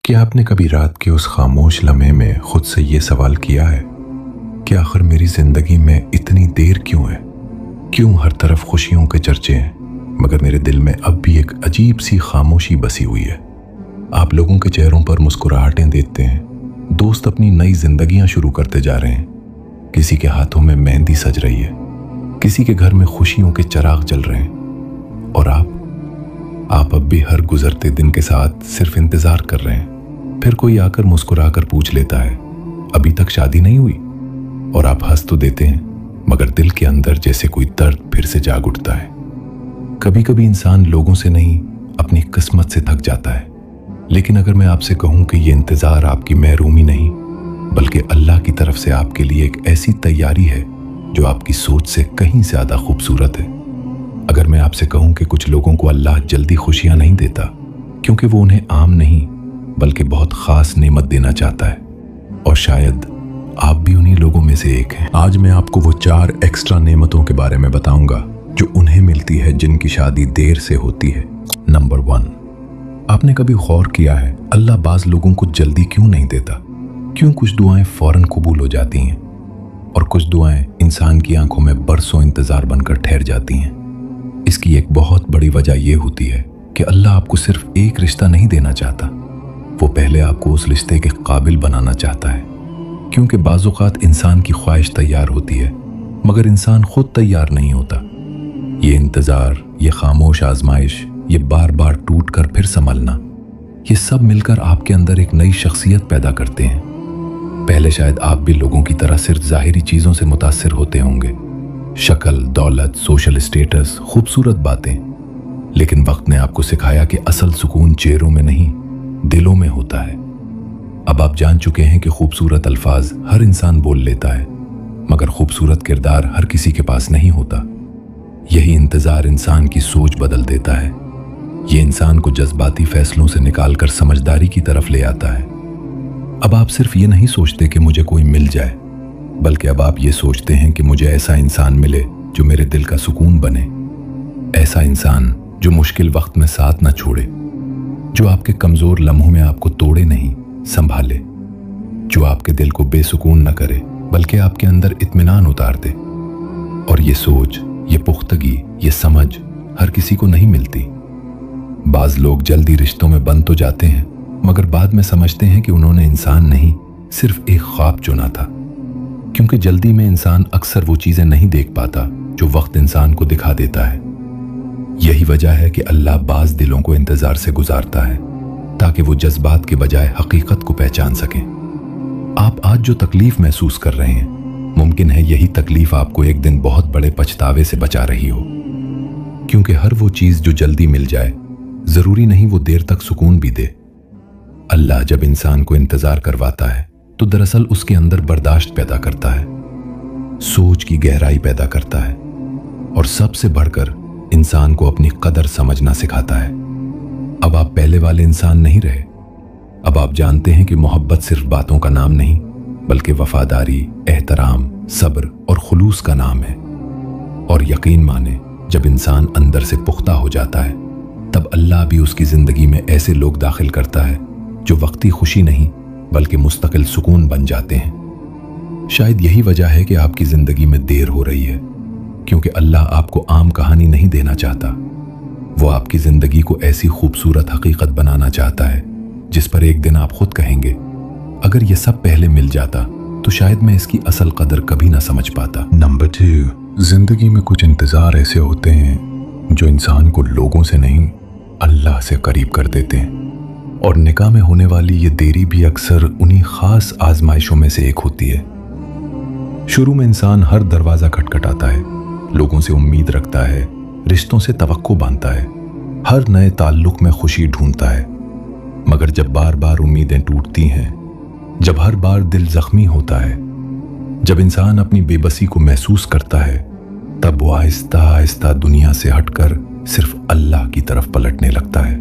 क्या आपने कभी रात के उस खामोश लम्हे में खुद से ये सवाल किया है कि आखिर मेरी जिंदगी में इतनी देर क्यों है? क्यों हर तरफ खुशियों के चर्चे हैं मगर मेरे दिल में अब भी एक अजीब सी खामोशी बसी हुई है। आप लोगों के चेहरों पर मुस्कुराहटें देखते हैं, दोस्त अपनी नई जिंदगियां शुरू करते जा रहे हैं, किसी के हाथों में मेहंदी सज रही है, किसी के घर में खुशियों के चिराग जल रहे हैं, और आप अब भी हर गुजरते दिन के साथ सिर्फ इंतजार कर रहे हैं। फिर कोई आकर मुस्कुराकर पूछ लेता है, अभी तक शादी नहीं हुई? और आप हंस तो देते हैं मगर दिल के अंदर जैसे कोई दर्द फिर से जाग उठता है। कभी कभी इंसान लोगों से नहीं, अपनी किस्मत से थक जाता है। लेकिन अगर मैं आपसे कहूं कि ये इंतजार आपकी महरूमी नहीं बल्कि अल्लाह की तरफ से आपके लिए एक ऐसी तैयारी है जो आपकी सोच से कहीं ज्यादा खूबसूरत है। अगर मैं आपसे कहूं कि कुछ लोगों को अल्लाह जल्दी खुशियां नहीं देता क्योंकि वो उन्हें आम नहीं बल्कि बहुत खास नेमत देना चाहता है, और शायद आप भी उन्हीं लोगों में से एक हैं। आज मैं आपको वो 4 एक्स्ट्रा नेमतों के बारे में बताऊंगा जो उन्हें मिलती है जिनकी शादी देर से होती है। नंबर 1, आपने कभी गौर किया है अल्लाह बाज लोगों को जल्दी क्यों नहीं देता? क्यों कुछ दुआएं फौरन कबूल हो जाती हैं और कुछ दुआएं इंसान की आंखों में बरसों इंतजार बनकर ठहर जाती हैं? इसकी एक बहुत बड़ी वजह यह होती है कि अल्लाह आपको सिर्फ एक रिश्ता नहीं देना चाहता, वो पहले आपको उस रिश्ते के काबिल बनाना चाहता है। क्योंकि बाज़ औक़ात इंसान की ख्वाहिश तैयार होती है मगर इंसान खुद तैयार नहीं होता। ये इंतज़ार, ये खामोश आजमाइश, ये बार बार टूट कर फिर संभलना, ये सब मिलकर आपके अंदर एक नई शख्सियत पैदा करते हैं। पहले शायद आप भी लोगों की तरह सिर्फ ज़ाहिरी चीज़ों से मुतासिर होते होंगे, शक्ल, दौलत, सोशल स्टेटस, खूबसूरत बातें। लेकिन वक्त ने आपको सिखाया कि असल सुकून चेहरों में नहीं, दिलों में होता है। अब आप जान चुके हैं कि खूबसूरत अल्फाज हर इंसान बोल लेता है मगर खूबसूरत किरदार हर किसी के पास नहीं होता। यही इंतजार इंसान की सोच बदल देता है। ये इंसान को जज्बाती फैसलों से निकालकर समझदारी की तरफ ले आता है। अब आप सिर्फ ये नहीं सोचते कि मुझे कोई मिल जाए बल्कि अब आप ये सोचते हैं कि मुझे ऐसा इंसान मिले जो मेरे दिल का सुकून बने, ऐसा इंसान जो मुश्किल वक्त में साथ न छोड़े, जो आपके कमजोर लम्हों में आपको तोड़े नहीं, संभाले, जो आपके दिल को बेसुकून न करे बल्कि आपके अंदर इत्मीनान उतार दे। और ये सोच, ये पुख्तगी, ये समझ हर किसी को नहीं मिलती। बाज लोग जल्दी रिश्तों में बंध तो जाते हैं मगर बाद में समझते हैं कि उन्होंने इंसान नहीं, सिर्फ एक ख्वाब चुना था। क्योंकि जल्दी में इंसान अक्सर वो चीजें नहीं देख पाता जो वक्त इंसान को दिखा देता है। यही वजह है कि अल्लाह बाज दिलों को इंतजार से गुजारता है ताकि वो जज्बात के बजाय हकीकत को पहचान सकें। आप आज जो तकलीफ महसूस कर रहे हैं, मुमकिन है यही तकलीफ आपको एक दिन बहुत बड़े पछतावे से बचा रही हो। क्योंकि हर वो चीज जो जल्दी मिल जाए जरूरी नहीं वो देर तक सुकून भी दे। अल्लाह जब इंसान को इंतजार करवाता है तो दरअसल उसके अंदर बर्दाश्त पैदा करता है, सोच की गहराई पैदा करता है, और सबसे बढ़कर इंसान को अपनी कदर समझना सिखाता है। अब आप पहले वाले इंसान नहीं रहे। अब आप जानते हैं कि मोहब्बत सिर्फ बातों का नाम नहीं बल्कि वफादारी, एहतराम, सब्र और खुलूस का नाम है। और यकीन माने, जब इंसान अंदर से पुख्ता हो जाता है तब अल्लाह भी उसकी जिंदगी में ऐसे लोग दाखिल करता है जो वक्ती खुशी नहीं बल्कि मुस्तकिल सुकून बन जाते हैं। शायद यही वजह है कि आपकी जिंदगी में देर हो रही है, क्योंकि अल्लाह आपको आम कहानी नहीं देना चाहता। वो आपकी जिंदगी को ऐसी खूबसूरत हकीकत बनाना चाहता है जिस पर एक दिन आप खुद कहेंगे, अगर ये सब पहले मिल जाता तो शायद मैं इसकी असल कदर कभी ना समझ पाता। नंबर 2, जिंदगी में कुछ इंतजार ऐसे होते हैं जो इंसान को लोगों से नहीं, अल्लाह से करीब कर देते हैं। और निकाह में होने वाली ये देरी भी अक्सर उन्हीं खास आजमाइशों में से एक होती है। शुरू में इंसान हर दरवाजा खटखटाता है, लोगों से उम्मीद रखता है, रिश्तों से तवक्को बांधता है, हर नए ताल्लुक में खुशी ढूंढता है। मगर जब बार बार उम्मीदें टूटती हैं, जब हर बार दिल जख्मी होता है, जब इंसान अपनी बेबसी को महसूस करता है, तब वो आहिस्ता आहिस्ता दुनिया से हटकर सिर्फ अल्लाह की तरफ पलटने लगता है।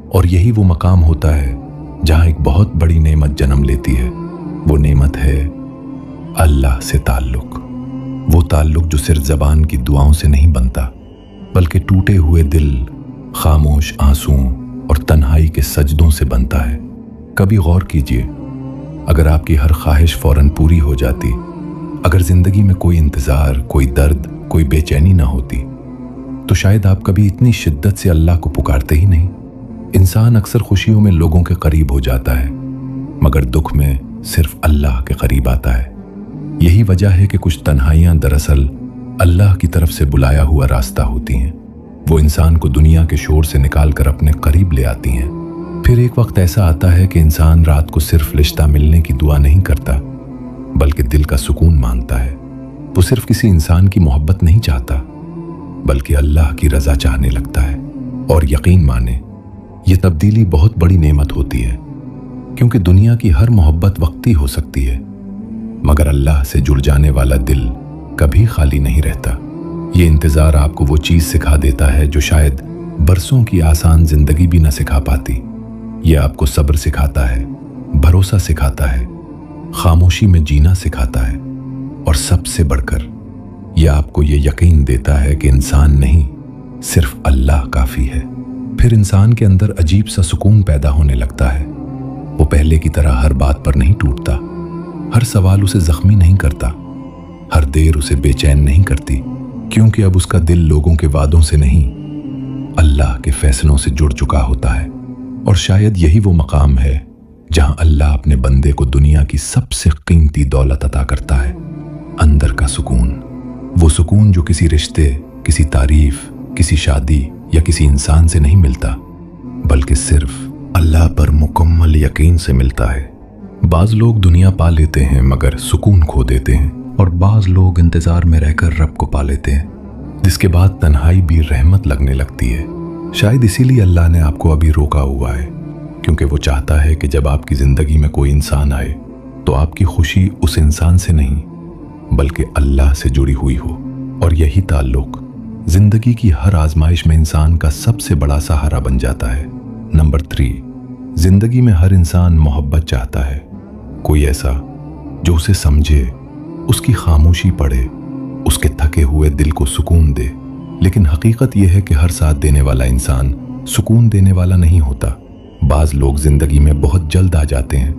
और यही वो मकाम होता है जहां एक बहुत बड़ी नेमत जन्म लेती है। वो नेमत है अल्लाह से ताल्लुक। वो ताल्लुक जो सिर्फ जबान की दुआओं से नहीं बनता बल्कि टूटे हुए दिल, खामोश आंसुओं और तन्हाई के सजदों से बनता है। कभी गौर कीजिए, अगर आपकी हर ख्वाहिश फौरन पूरी हो जाती, अगर जिंदगी में कोई इंतजार, कोई दर्द, कोई बेचैनी ना होती, तो शायद आप कभी इतनी शिद्दत से अल्लाह को पुकारते ही नहीं। इंसान अक्सर खुशियों में लोगों के करीब हो जाता है, मगर दुख में सिर्फ अल्लाह के करीब आता है। यही वजह है कि कुछ तन्हाइयां दरअसल अल्लाह की तरफ से बुलाया हुआ रास्ता होती हैं। वो इंसान को दुनिया के शोर से निकाल कर अपने करीब ले आती हैं। फिर एक वक्त ऐसा आता है कि इंसान रात को सिर्फ रिश्ता मिलने की दुआ नहीं करता, बल्कि दिल का सुकून मांगता है। वो सिर्फ किसी इंसान की मोहब्बत नहीं चाहता, बल्कि अल्लाह की रजा चाहने लगता है। और यकीन माने, ये तब्दीली बहुत बड़ी नेमत होती है, क्योंकि दुनिया की हर मोहब्बत वक्ती हो सकती है, मगर अल्लाह से जुड़ जाने वाला दिल कभी खाली नहीं रहता। ये इंतजार आपको वो चीज सिखा देता है जो शायद बरसों की आसान जिंदगी भी न सिखा पाती। ये आपको सब्र सिखाता है, भरोसा सिखाता है, खामोशी में जीना सिखाता है, और सबसे बढ़कर ये आपको ये यकीन देता है कि इंसान नहीं, सिर्फ अल्लाह काफी है। फिर इंसान के अंदर अजीब सा सुकून पैदा होने लगता है। वो पहले की तरह हर बात पर नहीं टूटता, हर सवाल उसे जख्मी नहीं करता, हर देर उसे बेचैन नहीं करती, क्योंकि अब उसका दिल लोगों के वादों से नहीं, अल्लाह के फैसलों से जुड़ चुका होता है। और शायद यही वो मकाम है जहां अल्लाह अपने बंदे को दुनिया की सबसे कीमती दौलत अता करता है, अंदर का सुकून। वो सुकून जो किसी रिश्ते, किसी तारीफ, किसी शादी या किसी इंसान से नहीं मिलता, बल्कि सिर्फ अल्लाह पर मुकम्मल यकीन से मिलता है। बाज लोग दुनिया पा लेते हैं मगर सुकून खो देते हैं, और बाज लोग इंतजार में रहकर रब को पा लेते हैं, जिसके बाद तन्हाई भी रहमत लगने लगती है। शायद इसीलिए अल्लाह ने आपको अभी रोका हुआ है, क्योंकि वो चाहता है कि जब आपकी जिंदगी में कोई इंसान आए तो आपकी खुशी उस इंसान से नहीं, बल्कि अल्लाह से जुड़ी हुई हो। और यही ताल्लुक जिंदगी की हर आजमाइश में इंसान का सबसे बड़ा सहारा बन जाता है। नंबर 3, जिंदगी में हर इंसान मोहब्बत चाहता है, कोई ऐसा जो उसे समझे, उसकी खामोशी पढ़े, उसके थके हुए दिल को सुकून दे। लेकिन हकीकत यह है कि हर साथ देने वाला इंसान सुकून देने वाला नहीं होता। बाज लोग जिंदगी में बहुत जल्द आ जाते हैं,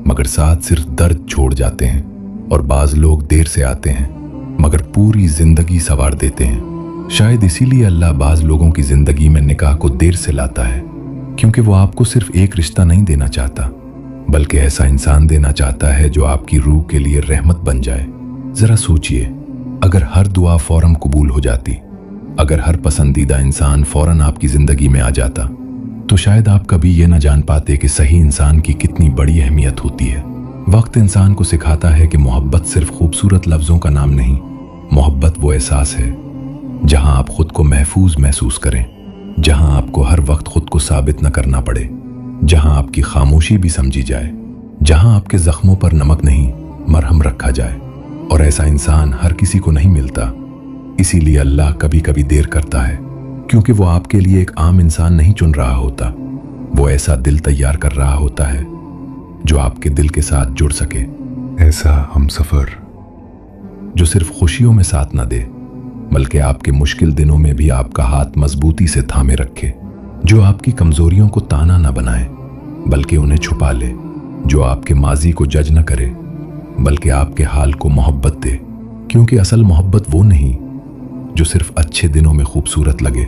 मगर साथ सिर्फ दर्द छोड़ जाते हैं, और बाज लोग देर से आते हैं, मगर पूरी जिंदगी संवार देते हैं। शायद इसीलिए अल्लाह बाज लोगों की जिंदगी में निकाह को देर से लाता है, क्योंकि वो आपको सिर्फ एक रिश्ता नहीं देना चाहता, बल्कि ऐसा इंसान देना चाहता है जो आपकी रूह के लिए रहमत बन जाए। जरा सोचिए, अगर हर दुआ फौरन कबूल हो जाती, अगर हर पसंदीदा इंसान फौरन आपकी जिंदगी में आ जाता, तो शायद आप कभी ये ना जान पाते कि सही इंसान की कितनी बड़ी अहमियत होती है। वक्त इंसान को सिखाता है कि मोहब्बत सिर्फ खूबसूरत लफ्जों का नाम नहीं, मोहब्बत वो एहसास है जहां आप खुद को महफूज महसूस करें, जहां आपको हर वक्त खुद को साबित न करना पड़े, जहां आपकी खामोशी भी समझी जाए, जहां आपके जख्मों पर नमक नहीं मरहम रखा जाए। और ऐसा इंसान हर किसी को नहीं मिलता, इसीलिए अल्लाह कभी कभी देर करता है, क्योंकि वो आपके लिए एक आम इंसान नहीं चुन रहा होता, वो ऐसा दिल तैयार कर रहा होता है जो आपके दिल के साथ जुड़ सके। ऐसा हमसफर जो सिर्फ खुशियों में साथ ना दे, बल्कि आपके मुश्किल दिनों में भी आपका हाथ मजबूती से थामे रखे, जो आपकी कमजोरियों को ताना ना बनाए, बल्कि उन्हें छुपा ले, जो आपके माजी को जज न करे, बल्कि आपके हाल को मोहब्बत दे। क्योंकि असल मोहब्बत वो नहीं जो सिर्फ अच्छे दिनों में खूबसूरत लगे,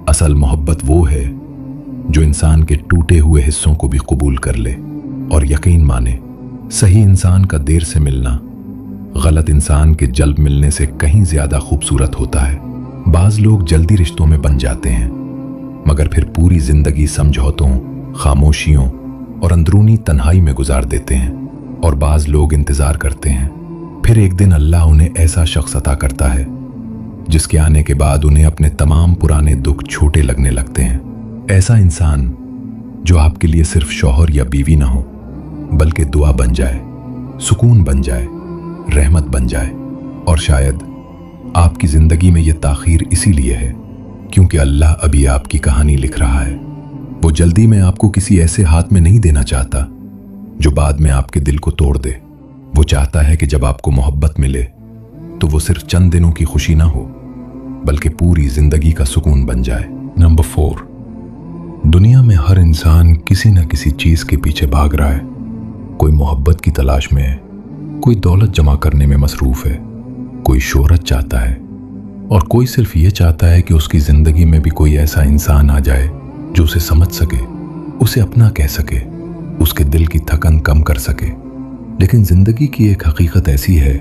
असल मोहब्बत वो है जो इंसान के टूटे हुए हिस्सों को भी कबूल कर ले। और यकीन माने, सही इंसान का देर से मिलना गलत इंसान के जल्द मिलने से कहीं ज्यादा खूबसूरत होता है। बाज लोग जल्दी रिश्तों में बन जाते हैं, मगर फिर पूरी जिंदगी समझौतों, खामोशियों और अंदरूनी तन्हाई में गुजार देते हैं। और बाज लोग इंतजार करते हैं, फिर एक दिन अल्लाह उन्हें ऐसा शख्स अता करता है जिसके आने के बाद उन्हें अपने तमाम पुराने दुख छोटे लगने लगते हैं। ऐसा इंसान जो आपके लिए सिर्फ शौहर या बीवी ना हो, बल्कि दुआ बन जाए, सुकून बन जाए, रहमत बन जाए। और शायद आपकी जिंदगी में यह ताखीर इसीलिए है क्योंकि अल्लाह अभी आपकी कहानी लिख रहा है। वो जल्दी में आपको किसी ऐसे हाथ में नहीं देना चाहता जो बाद में आपके दिल को तोड़ दे। वो चाहता है कि जब आपको मोहब्बत मिले तो वो सिर्फ चंद दिनों की खुशी ना हो, बल्कि पूरी जिंदगी का सुकून बन जाए। नंबर 4, दुनिया में हर इंसान किसी न किसी चीज के पीछे भाग रहा है। कोई मोहब्बत की तलाश में है, कोई दौलत जमा करने में मसरूफ है, कोई शोहरत चाहता है और कोई सिर्फ ये चाहता है कि उसकी जिंदगी में भी कोई ऐसा इंसान आ जाए जो उसे समझ सके, उसे अपना कह सके, उसके दिल की थकन कम कर सके। लेकिन जिंदगी की एक हकीकत ऐसी है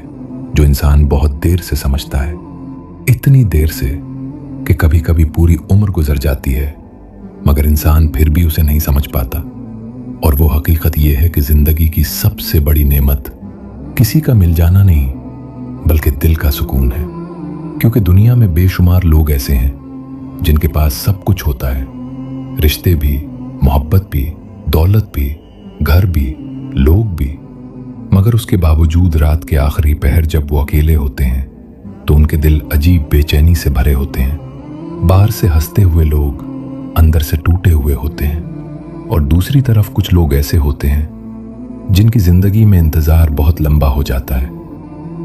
जो इंसान बहुत देर से समझता है, इतनी देर से कि कभी कभी पूरी उम्र गुजर जाती है मगर इंसान फिर भी उसे नहीं समझ पाता। और वो हकीकत ये है कि जिंदगी की सबसे बड़ी नेमत किसी का मिल जाना नहीं बल्कि दिल का सुकून है। क्योंकि दुनिया में बेशुमार लोग ऐसे हैं जिनके पास सब कुछ होता है, रिश्ते भी, मोहब्बत भी, दौलत भी, घर भी, लोग भी, मगर उसके बावजूद रात के आखिरी पहर जब वो अकेले होते हैं तो उनके दिल अजीब बेचैनी से भरे होते हैं। बाहर से हंसते हुए लोग अंदर से टूटे हुए होते हैं। और दूसरी तरफ कुछ लोग ऐसे होते हैं जिनकी जिंदगी में इंतजार बहुत लंबा हो जाता है,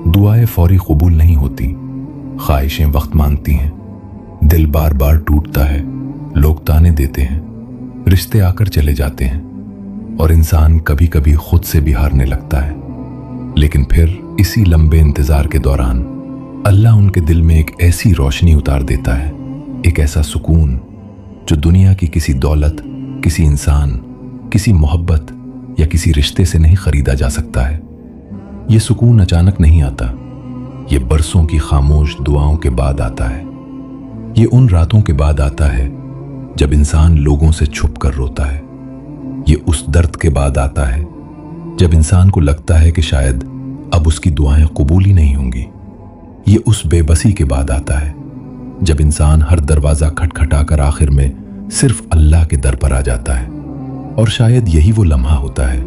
दुआएं फौरी कबूल नहीं होती, ख्वाहिशें वक्त मांगती हैं, दिल बार बार टूटता है, लोग ताने देते हैं, रिश्ते आकर चले जाते हैं और इंसान कभी कभी खुद से भी हारने लगता है। लेकिन फिर इसी लंबे इंतजार के दौरान अल्लाह उनके दिल में एक ऐसी रोशनी उतार देता है, एक ऐसा सुकून जो दुनिया की किसी दौलत, किसी इंसान, किसी मोहब्बत या किसी रिश्ते से नहीं खरीदा जा सकता है। ये सुकून अचानक नहीं आता, ये बरसों की खामोश दुआओं के बाद आता है। ये उन रातों के बाद आता है जब इंसान लोगों से छुप कर रोता है। ये उस दर्द के बाद आता है जब इंसान को लगता है कि शायद अब उसकी दुआएं कबूल ही नहीं होंगी। ये उस बेबसी के बाद आता है जब इंसान हर दरवाजा खटखटाकर आखिर में सिर्फ अल्लाह के दर पर आ जाता है। और शायद यही वो लम्हा होता है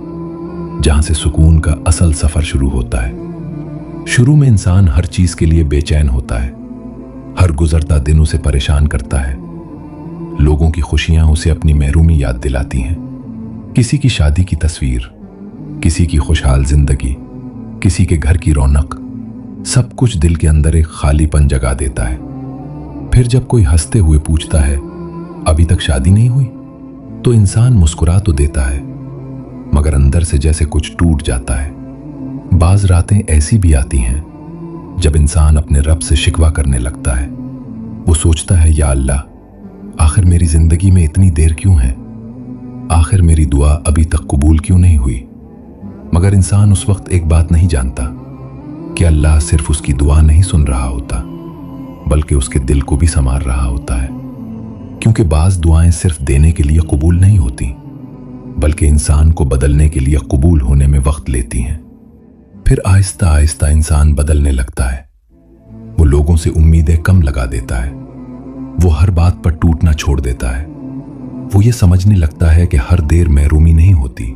जहां से सुकून का असल सफर शुरू होता है। शुरू में इंसान हर चीज के लिए बेचैन होता है, हर गुजरता दिन उसे परेशान करता है, लोगों की खुशियां उसे अपनी महरूमी याद दिलाती हैं। किसी की शादी की तस्वीर, किसी की खुशहाल जिंदगी, किसी के घर की रौनक, सब कुछ दिल के अंदर एक खालीपन जगा देता है। फिर जब कोई हंसते हुए पूछता है अभी तक शादी नहीं हुई, तो इंसान मुस्कुरा तो देता है मगर अंदर से जैसे कुछ टूट जाता है। बाज रातें ऐसी भी आती हैं जब इंसान अपने रब से शिकवा करने लगता है। वो सोचता है, या अल्लाह, आखिर मेरी जिंदगी में इतनी देर क्यों है, आखिर मेरी दुआ अभी तक कबूल क्यों नहीं हुई। मगर इंसान उस वक्त एक बात नहीं जानता कि अल्लाह सिर्फ उसकी दुआ नहीं सुन रहा होता बल्कि उसके दिल को भी संवार रहा होता है। क्योंकि बाज दुआएं सिर्फ देने के लिए कबूल नहीं होती बल्कि इंसान को बदलने के लिए कबूल होने में वक्त लेती हैं। फिर आहिस्ता आहिस्ता इंसान बदलने लगता है। वो लोगों से उम्मीदें कम लगा देता है, वो हर बात पर टूटना छोड़ देता है। वो ये समझने लगता है कि हर देर महरूमी नहीं होती,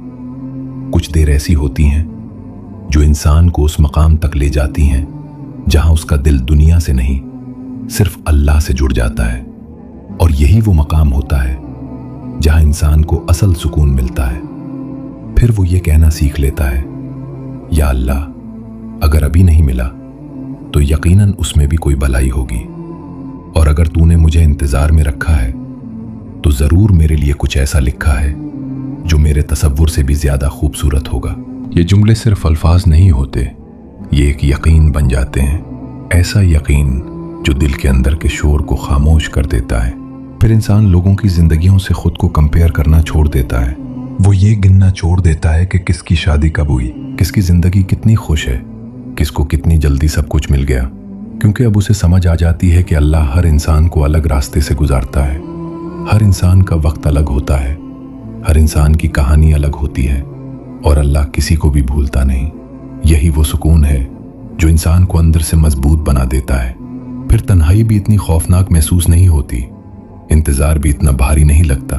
कुछ देर ऐसी होती हैं जो इंसान को उस मकाम तक ले जाती हैं जहां उसका दिल दुनिया से नहीं सिर्फ अल्लाह से जुड़ जाता है। और यही वो मकाम होता है जहां इंसान को असल सुकून मिलता है। फिर वो ये कहना सीख लेता है, या अल्लाह, अगर अभी नहीं मिला तो यकीनन उसमें भी कोई भलाई होगी, और अगर तूने मुझे इंतजार में रखा है तो जरूर मेरे लिए कुछ ऐसा लिखा है जो मेरे तसव्वुर से भी ज्यादा खूबसूरत होगा। ये जुमले सिर्फ अल्फाज नहीं होते, ये एक यकीन बन जाते हैं, ऐसा यकीन जो दिल के अंदर के शोर को खामोश कर देता है। फिर इंसान लोगों की जिंदगियों से खुद को कंपेयर करना छोड़ देता है। वो ये गिनना छोड़ देता है कि किसकी शादी कब हुई, किसकी जिंदगी कितनी खुश है, किसको कितनी जल्दी सब कुछ मिल गया। क्योंकि अब उसे समझ आ जाती है कि अल्लाह हर इंसान को अलग रास्ते से गुजारता है। हर इंसान का वक्त अलग होता है, हर इंसान की कहानी अलग होती है और अल्लाह किसी को भी भूलता नहीं। यही वो सुकून है जो इंसान को अंदर से मजबूत बना देता है। फिर तन्हाई भी इतनी खौफनाक महसूस नहीं होती, इंतजार भी इतना भारी नहीं लगता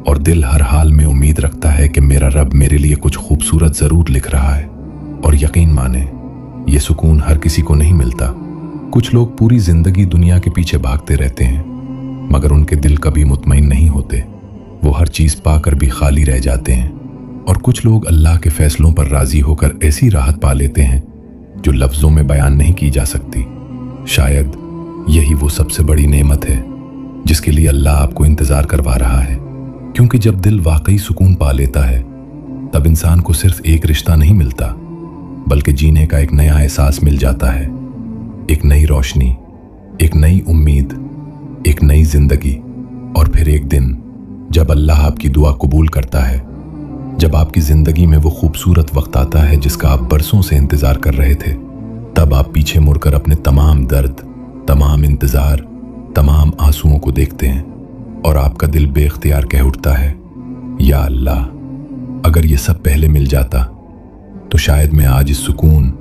और दिल हर हाल में उम्मीद रखता है कि मेरा रब मेरे लिए कुछ खूबसूरत जरूर लिख रहा है। और यकीन माने, ये सुकून हर किसी को नहीं मिलता। कुछ लोग पूरी जिंदगी दुनिया के पीछे भागते रहते हैं मगर उनके दिल कभी मुतमईन नहीं होते, वो हर चीज पाकर भी खाली रह जाते हैं। और कुछ लोग अल्लाह के फैसलों पर राजी होकर ऐसी राहत पा लेते हैं जो लफ्जों में बयान नहीं की जा सकती। शायद यही वो सबसे बड़ी नेमत है जिसके लिए अल्लाह आपको इंतजार करवा रहा है। क्योंकि जब दिल वाकई सुकून पा लेता है तब इंसान को सिर्फ एक रिश्ता नहीं मिलता, बल्कि जीने का एक नया एहसास मिल जाता है, एक नई रोशनी, एक नई उम्मीद, एक नई जिंदगी। और फिर एक दिन जब अल्लाह आपकी दुआ कबूल करता है, जब आपकी जिंदगी में वो खूबसूरत वक्त आता है जिसका आप बरसों से इंतजार कर रहे थे, तब आप पीछे मुड़कर अपने तमाम दर्द, तमाम इंतजार, तमाम आंसुओं को देखते हैं और आपका दिल बेख्तियार कह उठता है, या अल्लाह, अगर ये सब पहले मिल जाता तो शायद मैं आज इस सुकून,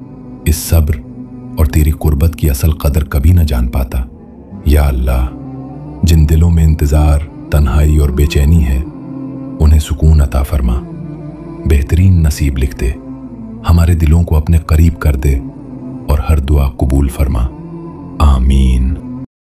इस सब्र और तेरी कुर्बत की असल कदर कभी न जान पाता। या अल्लाह, जिन दिलों में इंतजार, तन्हाई और बेचैनी है, उन्हें सुकून अता फरमा, बेहतरीन नसीब लिख दे, हमारे दिलों को अपने करीब कर दे और हर दुआ कबूल फरमा। आमीन।